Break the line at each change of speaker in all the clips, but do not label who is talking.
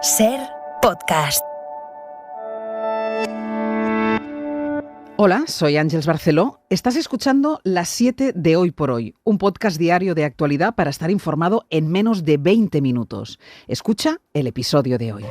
SER Podcast.
Hola, soy Ángeles Barceló. Estás escuchando Las 7 de Hoy por Hoy, un podcast diario de actualidad para estar informado en menos de 20 minutos. Escucha el episodio de hoy.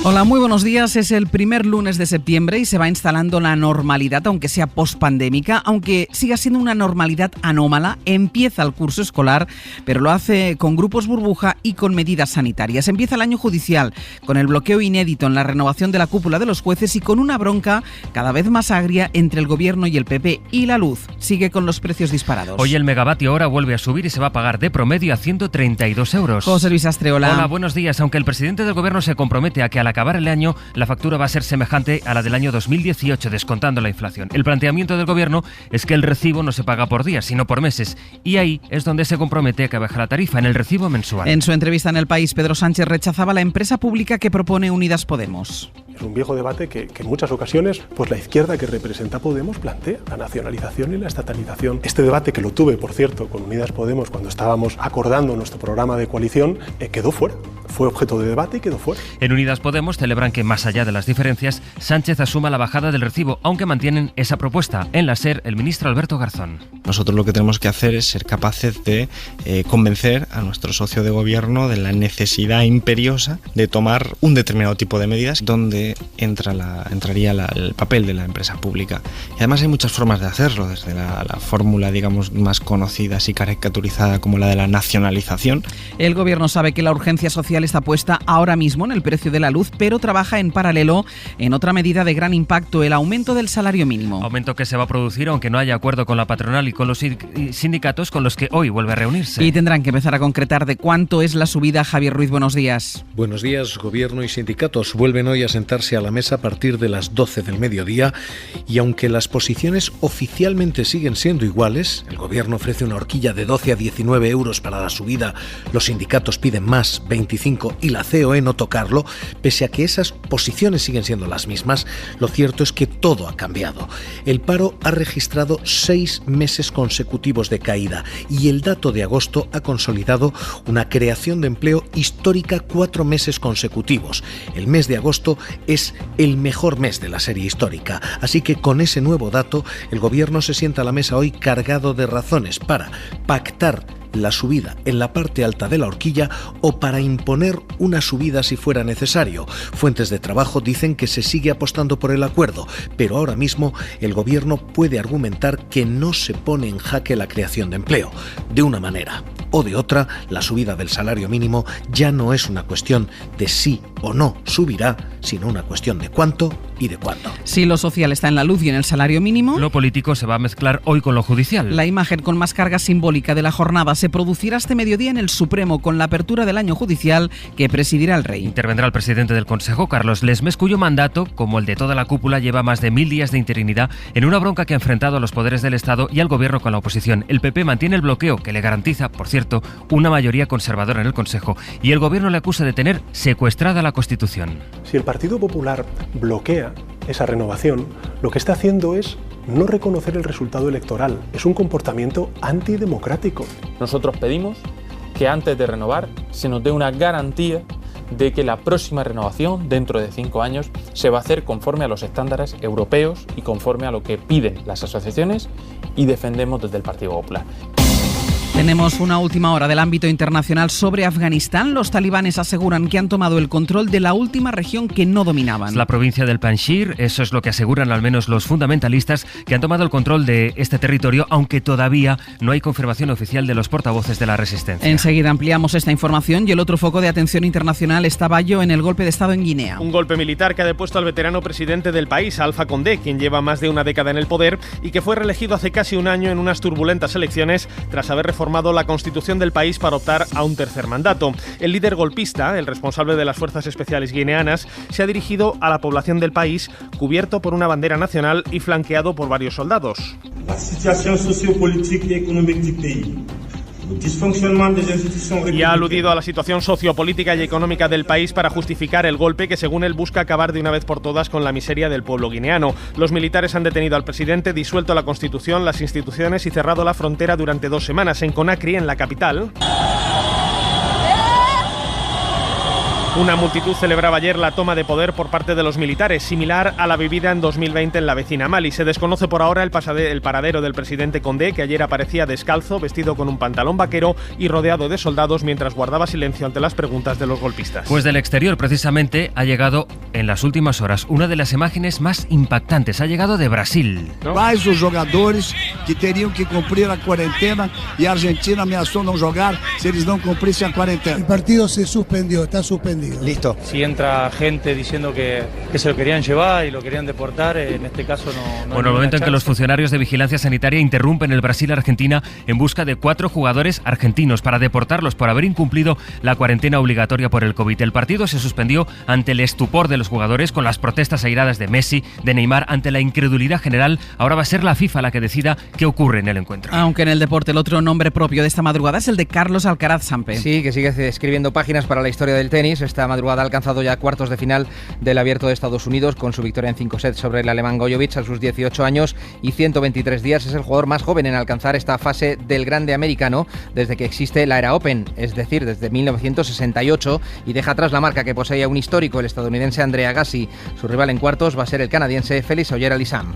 Hola, muy buenos días. Es el primer lunes de septiembre y se va instalando la normalidad, aunque sea pospandémica, aunque siga siendo una normalidad anómala. Empieza el curso escolar, pero lo hace con grupos burbuja y con medidas sanitarias. Empieza el año judicial, con el bloqueo inédito en la renovación de la cúpula de los jueces y con una bronca cada vez más agria entre el gobierno y el PP. Y la luz sigue con los precios disparados.
Hoy el megavatio hora vuelve a subir y se va a pagar de promedio a 132 euros.
José Luis Astreola.
Hola, buenos días. Aunque el presidente del gobierno se compromete a que al acabar el año la factura va a ser semejante a la del año 2018, descontando la inflación. El planteamiento del gobierno es que el recibo no se paga por días, sino por meses. Y ahí es donde se compromete a que baje la tarifa, en el recibo mensual.
En su entrevista en El País, Pedro Sánchez rechazaba la empresa pública que propone Unidas Podemos.
Es un viejo debate que en muchas ocasiones pues la izquierda que representa Podemos plantea, la nacionalización y la estatalización. Este debate, que lo tuve, por cierto, con Unidas Podemos cuando estábamos acordando nuestro programa de coalición, quedó fuera. Fue objeto de debate y quedó fuera.
En Unidas Podemos celebran que, más allá de las diferencias, Sánchez asuma la bajada del recibo, aunque mantienen esa propuesta. En la SER, el ministro Alberto Garzón.
Nosotros lo que tenemos que hacer es ser capaces de convencer a nuestro socio de gobierno de la necesidad imperiosa de tomar un determinado tipo de medidas donde entraría el papel de la empresa pública. Y además hay muchas formas de hacerlo, desde la fórmula, digamos, más conocida y caricaturizada como la de la nacionalización.
El gobierno sabe que la urgencia social está puesta ahora mismo en el precio de la luz, pero trabaja en paralelo en otra medida de gran impacto, el aumento del salario mínimo.
Aumento que se va a producir aunque no haya acuerdo con la patronal y con los sindicatos, con los que hoy vuelve a reunirse.
Y tendrán que empezar a concretar de cuánto es la subida. Javier Ruiz, buenos días.
Buenos días. Gobierno y sindicatos vuelven hoy a sentarse a la mesa a partir de las 12 del mediodía y aunque las posiciones oficialmente siguen siendo iguales, el gobierno ofrece una horquilla de 12 a 19 euros para la subida, los sindicatos piden más, 25, y la COE no tocarlo, pese a que esas posiciones siguen siendo las mismas, lo cierto es que todo ha cambiado. El paro ha registrado 6 meses consecutivos de caída y el dato de agosto ha consolidado una creación de empleo histórica 4 meses consecutivos. El mes de agosto es el mejor mes de la serie histórica, así que con ese nuevo dato el gobierno se sienta a la mesa hoy cargado de razones para pactar la subida en la parte alta de la horquilla o para imponer una subida si fuera necesario. Fuentes de trabajo dicen que se sigue apostando por el acuerdo, pero ahora mismo el gobierno puede argumentar que no se pone en jaque la creación de empleo. De una manera o de otra, la subida del salario mínimo ya no es una cuestión de sí o no subirá, sino una cuestión de cuánto y de cuándo.
Si lo social está en la luz y en el salario mínimo,
lo político se va a mezclar hoy con lo judicial.
La imagen con más carga simbólica de la jornada se producirá este mediodía en el Supremo con la apertura del año judicial que presidirá el rey.
Intervendrá el presidente del Consejo, Carlos Lesmes, cuyo mandato, como el de toda la cúpula, lleva más de 1000 días de interinidad en una bronca que ha enfrentado a los poderes del Estado y al gobierno con la oposición. El PP mantiene el bloqueo que le garantiza, por cierto, una mayoría conservadora en el Consejo y el gobierno le acusa de tener secuestrada la Constitución.
Si el Partido Popular bloquea esa renovación, lo que está haciendo es no reconocer el resultado electoral. Es un comportamiento antidemocrático.
Nosotros pedimos que antes de renovar se nos dé una garantía de que la próxima renovación, dentro de 5 años, se va a hacer conforme a los estándares europeos y conforme a lo que piden las asociaciones y defendemos desde el Partido Popular.
Tenemos una última hora del ámbito internacional sobre Afganistán. Los talibanes aseguran que han tomado el control de la última región que no dominaban.
Es la provincia del Panjshir, eso es lo que aseguran al menos los fundamentalistas, que han tomado el control de este territorio, aunque todavía no hay confirmación oficial de los portavoces de la resistencia.
Enseguida ampliamos esta información y el otro foco de atención internacional está Bayo en el golpe de Estado en Guinea.
Un golpe militar que ha depuesto al veterano presidente del país, Alpha Condé, quien lleva más de una década en el poder y que fue reelegido hace casi un año en unas turbulentas elecciones tras haber reformado la constitución del país para optar a un tercer mandato. El líder golpista, el responsable de las fuerzas especiales guineanas, se ha dirigido a la población del país cubierto por una bandera nacional y flanqueado por varios soldados.
La situación sociopolítica y económica del país
Y ha aludido a la situación sociopolítica y económica del país para justificar el golpe que, según él, busca acabar de una vez por todas con la miseria del pueblo guineano. Los militares han detenido al presidente, disuelto la Constitución, las instituciones y cerrado la frontera durante 2 semanas. En Conakry, en la capital, una multitud celebraba ayer la toma de poder por parte de los militares, similar a la vivida en 2020 en la vecina Mali. Se desconoce por ahora el paradero del presidente Condé, que ayer aparecía descalzo, vestido con un pantalón vaquero y rodeado de soldados mientras guardaba silencio ante las preguntas de los golpistas.
Pues del exterior, precisamente, ha llegado en las últimas horas una de las imágenes más impactantes. Ha llegado de Brasil.
Quais os jogadores que teriam que cumprir a cuarentena y Argentina ameaçou não jogar si eles não cumprissem a cuarentena.
El partido se suspendió, está suspendido.
Listo.
Si entra gente diciendo que se lo querían llevar y lo querían deportar, en este caso no.
Bueno, el momento en que los funcionarios de vigilancia sanitaria interrumpen el Brasil-Argentina en busca de 4 jugadores argentinos para deportarlos por haber incumplido la cuarentena obligatoria por el COVID. El partido se suspendió ante el estupor de los jugadores, con las protestas airadas de Messi, de Neymar, ante la incredulidad general. Ahora va a ser la FIFA la que decida qué ocurre en el encuentro.
Aunque en el deporte el otro nombre propio de esta madrugada es el de Carlos Alcaraz Sampe.
Sí, que sigue escribiendo páginas para la historia del tenis. Esta madrugada ha alcanzado ya cuartos de final del Abierto de Estados Unidos con su victoria en 5 sets sobre el alemán Gojovic a sus 18 años y 123 días. Es el jugador más joven en alcanzar esta fase del grande americano desde que existe la era Open, es decir, desde 1968, y deja atrás la marca que poseía un histórico, el estadounidense Andre Agassi. Su rival en cuartos va a ser el canadiense Félix Auger-Aliassime.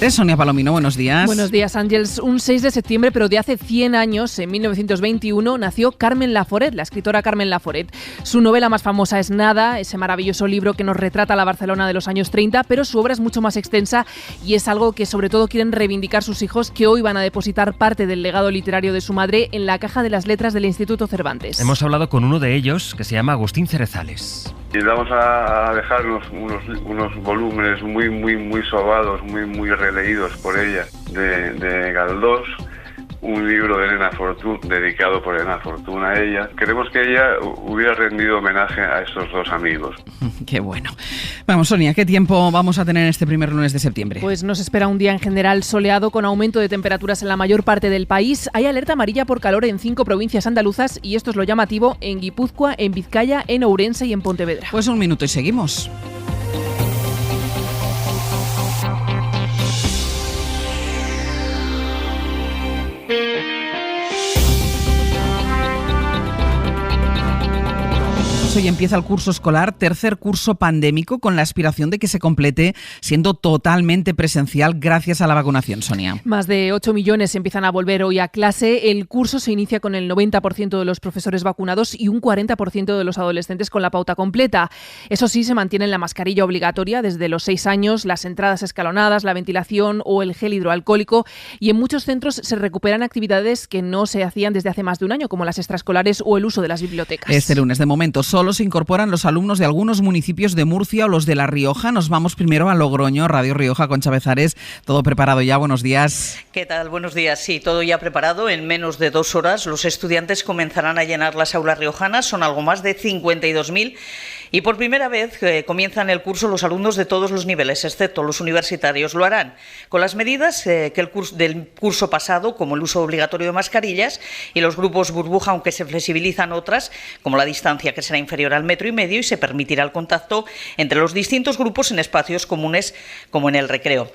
Sonia Palomino, buenos días.
Buenos días, Ángels. Un 6 de septiembre, pero de hace 100 años, en 1921, nació Carmen Laforet, la escritora Carmen Laforet. Su novela más famosa es Nada, ese maravilloso libro que nos retrata la Barcelona de los años 30, pero su obra es mucho más extensa y es algo que sobre todo quieren reivindicar sus hijos, que hoy van a depositar parte del legado literario de su madre en la caja de las letras del Instituto Cervantes.
Hemos hablado con uno de ellos, que se llama Agustín Cerezales.
Y vamos a dejar unos volúmenes muy sobados, muy releídos por ella, de Galdós, un libro de Elena Fortún, dedicado por Elena Fortún a ella. Queremos que ella hubiera rendido homenaje a estos 2 amigos.
Qué bueno. Vamos, Sonia, ¿qué tiempo vamos a tener este primer lunes de septiembre?
Pues nos espera un día en general soleado, con aumento de temperaturas en la mayor parte del país. Hay alerta amarilla por calor en 5 provincias andaluzas y esto es lo llamativo: en Guipúzcoa, en Vizcaya, en Ourense y en Pontevedra.
Pues 1 minuto y seguimos. Hoy empieza el curso escolar, tercer curso pandémico, con la aspiración de que se complete siendo totalmente presencial gracias a la vacunación, Sonia.
Más de 8 millones empiezan a volver hoy a clase. El curso se inicia con el 90% de los profesores vacunados y un 40% de los adolescentes con la pauta completa. Eso sí, se mantiene la mascarilla obligatoria desde los 6 años, las entradas escalonadas, la ventilación o el gel hidroalcohólico, y en muchos centros se recuperan actividades que no se hacían desde hace más de un año, como las extraescolares o el uso de las bibliotecas.
Este lunes, de momento, solo se incorporan los alumnos de algunos municipios de Murcia o los de La Rioja. Nos vamos primero a Logroño, Radio Rioja, con Chavezares. Todo preparado ya, buenos días.
¿Qué tal? Buenos días. Sí, todo ya preparado. En menos de 2 horas los estudiantes comenzarán a llenar las aulas riojanas. Son algo más de 52.000. Y por primera vez comienzan el curso los alumnos de todos los niveles, excepto los universitarios. Lo harán con las medidas del curso pasado, como el uso obligatorio de mascarillas y los grupos burbuja, aunque se flexibilizan otras, como la distancia, que será inferior al 1,5 metros, y se permitirá el contacto entre los distintos grupos en espacios comunes, como en el recreo.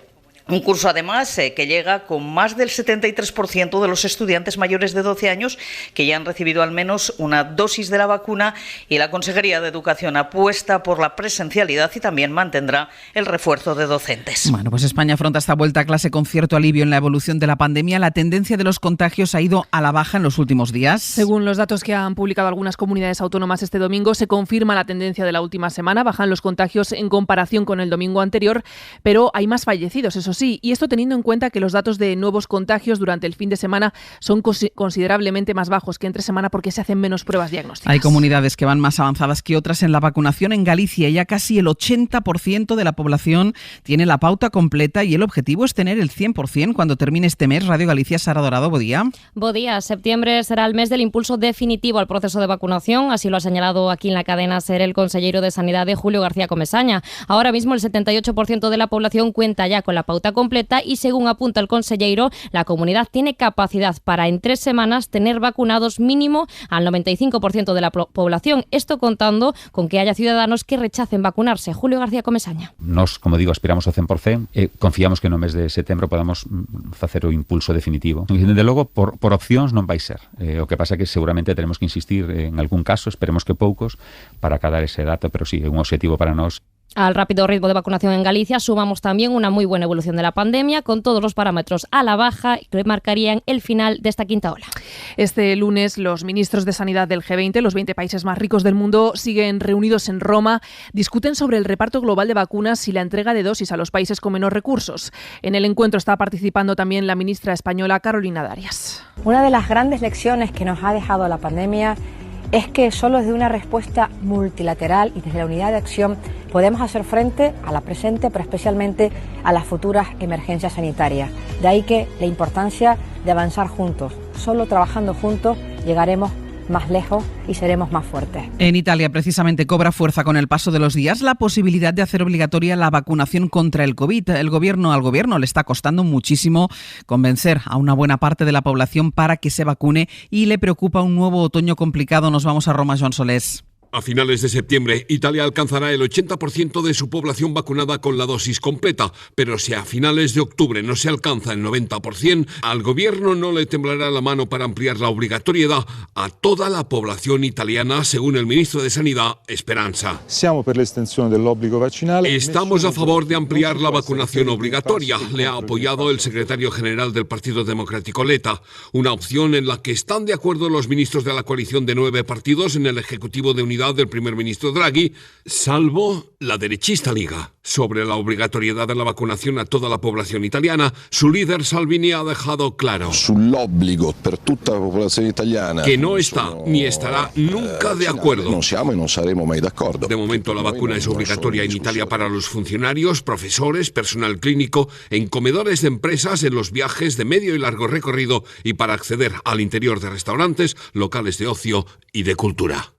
Un curso, además, que llega con más del 73% de los estudiantes mayores de 12 años que ya han recibido al menos una dosis de la vacuna, y la Consejería de Educación apuesta por la presencialidad y también mantendrá el refuerzo de docentes.
Bueno, pues España afronta esta vuelta a clase con cierto alivio en la evolución de la pandemia. La tendencia de los contagios ha ido a la baja en los últimos días.
Según los datos que han publicado algunas comunidades autónomas este domingo, se confirma la tendencia de la última semana. Bajan los contagios en comparación con el domingo anterior, pero hay más fallecidos, eso sí, y esto teniendo en cuenta que los datos de nuevos contagios durante el fin de semana son considerablemente más bajos que entre semana, porque se hacen menos pruebas diagnósticas.
Hay comunidades que van más avanzadas que otras en la vacunación. En Galicia ya casi el 80% de la población tiene la pauta completa y el objetivo es tener el 100% cuando termine este mes. Radio Galicia, Sara Dorado, bo día.
Bo día. Septiembre será el mes del impulso definitivo al proceso de vacunación, así lo ha señalado aquí en la cadena SER el consejero de Sanidad, Julio García Comesaña. Ahora mismo el 78% de la población cuenta ya con la pauta pauta completa y, según apunta el conselleiro, la comunidad tiene capacidad para en 3 semanas tener vacunados mínimo al 95% de la población. Esto contando con que haya ciudadanos que rechacen vacunarse. Julio García Comesaña.
Nós, como digo, aspiramos ao 100%. Confiamos que no mes de setembro podamos facer o impulso definitivo. Desde logo, por opcións non vai ser. O que pasa é que seguramente teremos que insistir en algún caso, esperemos que poucos, para acadar ese dato, pero sí, é un objetivo para nós.
Al rápido ritmo de vacunación en Galicia sumamos también una muy buena evolución de la pandemia, con todos los parámetros a la baja que marcarían el final de esta quinta ola.
Este lunes los ministros de Sanidad del G20, los 20 países más ricos del mundo, siguen reunidos en Roma, discuten sobre el reparto global de vacunas y la entrega de dosis a los países con menos recursos. En el encuentro está participando también la ministra española Carolina Darias.
Una de las grandes lecciones que nos ha dejado la pandemia es que solo desde una respuesta multilateral y desde la unidad de acción podemos hacer frente a la presente, pero especialmente a las futuras emergencias sanitarias. De ahí que la importancia de avanzar juntos. Solo trabajando juntos llegaremos más lejos y seremos más fuertes.
En Italia, precisamente, cobra fuerza con el paso de los días la posibilidad de hacer obligatoria la vacunación contra el COVID. Al gobierno le está costando muchísimo convencer a una buena parte de la población para que se vacune y le preocupa un nuevo otoño complicado. Nos vamos a Roma, Joan Solés.
A finales de septiembre, Italia alcanzará el 80% de su población vacunada con la dosis completa, pero si a finales de octubre no se alcanza el 90%, al gobierno no le temblará la mano para ampliar la obligatoriedad a toda la población italiana, según el ministro de Sanidad, Speranza. Estamos a favor de ampliar la vacunación obligatoria, le ha apoyado el secretario general del Partido Democrático Letta, una opción en la que están de acuerdo los ministros de la coalición de 9 partidos en el Ejecutivo de Unidad del primer ministro Draghi, salvo la derechista Liga. Sobre la obligatoriedad de la vacunación a toda la población italiana, su líder Salvini ha dejado claro que no está ni estará nunca de acuerdo. De momento la vacuna es obligatoria en Italia para los funcionarios, profesores, personal clínico, en comedores de empresas, en los viajes de medio y largo recorrido y para acceder al interior de restaurantes, locales de ocio y de cultura.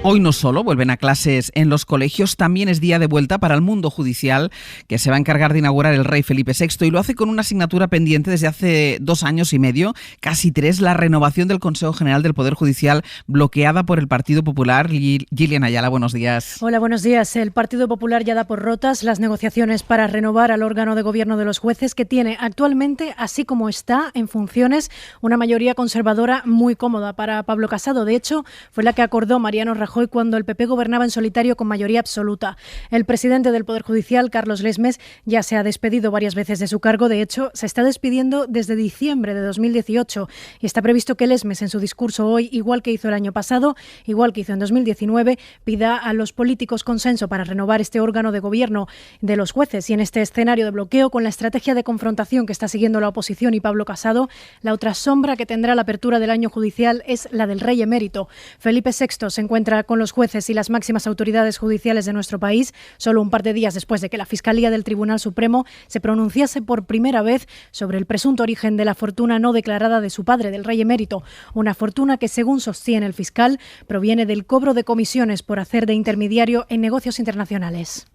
Hoy no solo vuelven a clases en los colegios, también es día de vuelta para el mundo judicial, que se va a encargar de inaugurar el rey Felipe VI, y lo hace con una asignatura pendiente desde hace 2 años y medio, casi 3, la renovación del Consejo General del Poder Judicial, bloqueada por el Partido Popular. Gillian Ayala, buenos días.
Hola, buenos días. El Partido Popular ya da por rotas las negociaciones para renovar al órgano de gobierno de los jueces, que tiene actualmente, así como está, en funciones, una mayoría conservadora muy cómoda para Pablo Casado. De hecho, fue la que acordó Mariano Rajoy cuando el PP gobernaba en solitario con mayoría absoluta. El presidente del Poder Judicial, Carlos Lesmes, ya se ha despedido varias veces de su cargo. De hecho, se está despidiendo desde diciembre de 2018 y está previsto que Lesmes, en su discurso hoy, igual que hizo el año pasado, igual que hizo en 2019, pida a los políticos consenso para renovar este órgano de gobierno de los jueces. Y en este escenario de bloqueo, con la estrategia de confrontación que está siguiendo la oposición y Pablo Casado, la otra sombra que tendrá la apertura del año judicial es la del rey emérito. Felipe VI se encuentra con los jueces y las máximas autoridades judiciales de nuestro país, solo un par de días después de que la Fiscalía del Tribunal Supremo se pronunciase por primera vez sobre el presunto origen de la fortuna no declarada de su padre, del rey emérito. Una fortuna que, según sostiene el fiscal, proviene del cobro de comisiones por hacer de intermediario en negocios internacionales.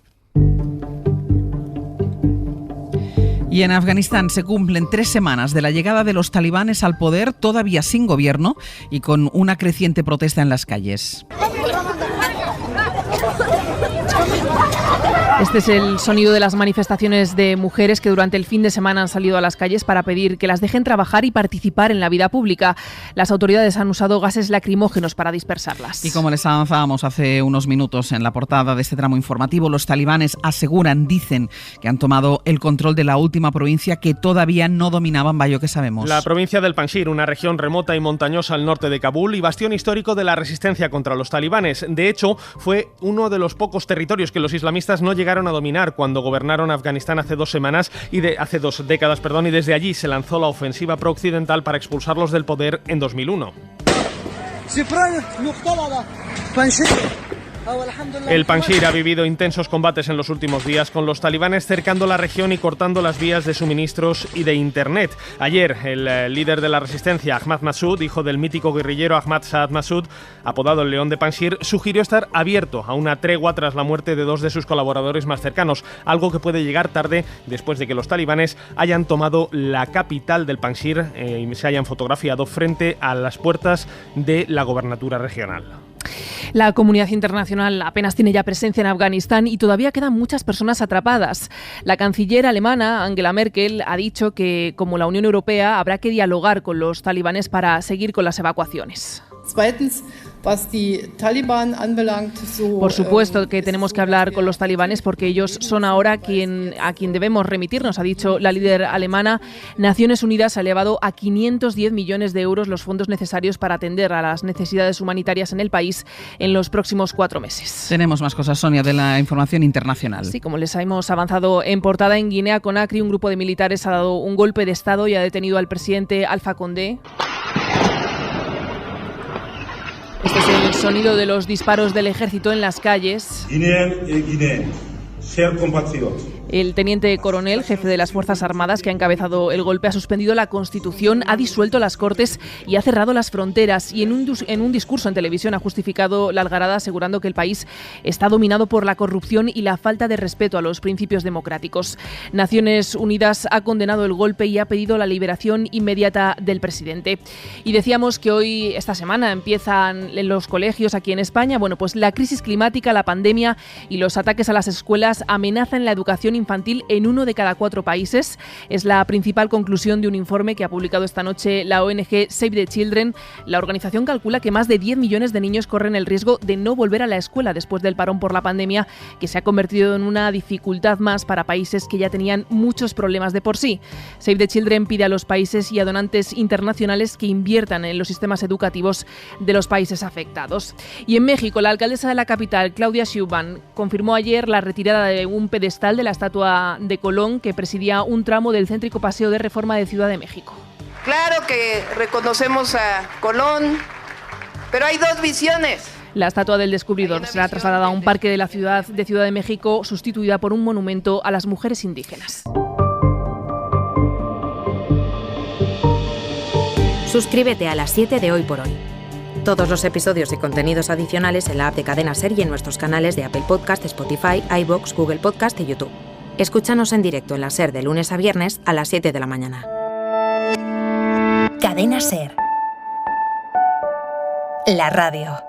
Y en Afganistán se cumplen 3 semanas de la llegada de los talibanes al poder, todavía sin gobierno y con una creciente protesta en las calles.
Este es el sonido de las manifestaciones de mujeres que durante el fin de semana han salido a las calles para pedir que las dejen trabajar y participar en la vida pública. Las autoridades han usado gases lacrimógenos para dispersarlas.
Y como les avanzábamos hace unos minutos en la portada de este tramo informativo, los talibanes dicen que han tomado el control de la última provincia que todavía no dominaban, Bayo, que sabemos.
La provincia del Panjshir, una región remota y montañosa al norte de Kabul y bastión histórico de la resistencia contra los talibanes. De hecho, fue uno de los pocos territorios que los islamistas no llegaron a dominar cuando gobernaron Afganistán hace 2 décadas, y desde allí se lanzó la ofensiva prooccidental para expulsarlos del poder en 2001. El Panjshir ha vivido intensos combates en los últimos días, con los talibanes cercando la región y cortando las vías de suministros y de internet. Ayer, el líder de la resistencia, Ahmad Massoud, hijo del mítico guerrillero Ahmad Saad Massoud, apodado el León de Panjshir, sugirió estar abierto a una tregua tras la muerte de 2 de sus colaboradores más cercanos, algo que puede llegar tarde después de que los talibanes hayan tomado la capital del Panjshir y se hayan fotografiado frente a las puertas de la gobernatura regional.
La comunidad internacional apenas tiene ya presencia en Afganistán y todavía quedan muchas personas atrapadas. La canciller alemana, Angela Merkel, ha dicho que, como la Unión Europea, habrá que dialogar con los talibanes para seguir con las evacuaciones. Por supuesto que tenemos que hablar con los talibanes porque ellos son ahora a quien debemos remitirnos, ha dicho la líder alemana. Naciones Unidas ha elevado a 510 millones de euros los fondos necesarios para atender a las necesidades humanitarias en el país en los próximos 4 meses.
Tenemos más cosas, Sonia, de la información internacional.
Sí, como les hemos avanzado en portada, en Guinea-Conakry un grupo de militares ha dado un golpe de Estado y ha detenido al presidente Alpha Condé. Este es el sonido de los disparos del ejército en las calles. El teniente coronel, jefe de las Fuerzas Armadas, que ha encabezado el golpe, ha suspendido la Constitución, ha disuelto las Cortes y ha cerrado las fronteras. Y en un discurso en televisión ha justificado la algarada, asegurando que el país está dominado por la corrupción y la falta de respeto a los principios democráticos. Naciones Unidas ha condenado el golpe y ha pedido la liberación inmediata del presidente. Y decíamos que hoy, esta semana, empiezan en los colegios aquí en España. Bueno, pues la crisis climática, la pandemia y los ataques a las escuelas amenazan la educación infantil en 1 de cada 4 países. Es la principal conclusión de un informe que ha publicado esta noche la ONG Save the Children. La organización calcula que más de 10 millones de niños corren el riesgo de no volver a la escuela después del parón por la pandemia, que se ha convertido en una dificultad más para países que ya tenían muchos problemas de por sí. Save the Children pide a los países y a donantes internacionales que inviertan en los sistemas educativos de los países afectados. Y en México, la alcaldesa de la capital, Claudia Sheinbaum, confirmó ayer la retirada de un pedestal de la estatua de Colón que presidía un tramo del céntrico Paseo de Reforma de Ciudad de México.
Claro que reconocemos a Colón, pero hay 2 visiones.
La estatua del descubridor será trasladada a un parque de la ciudad de México, sustituida por un monumento a las mujeres indígenas.
Suscríbete a Las 7 de Hoy por Hoy. Todos los episodios y contenidos adicionales en la app de Cadena SER y en nuestros canales de Apple Podcast, Spotify, iVoox, Google Podcast y YouTube. Escúchanos en directo en la SER de lunes a viernes a las 7 de la mañana. Cadena SER. La radio.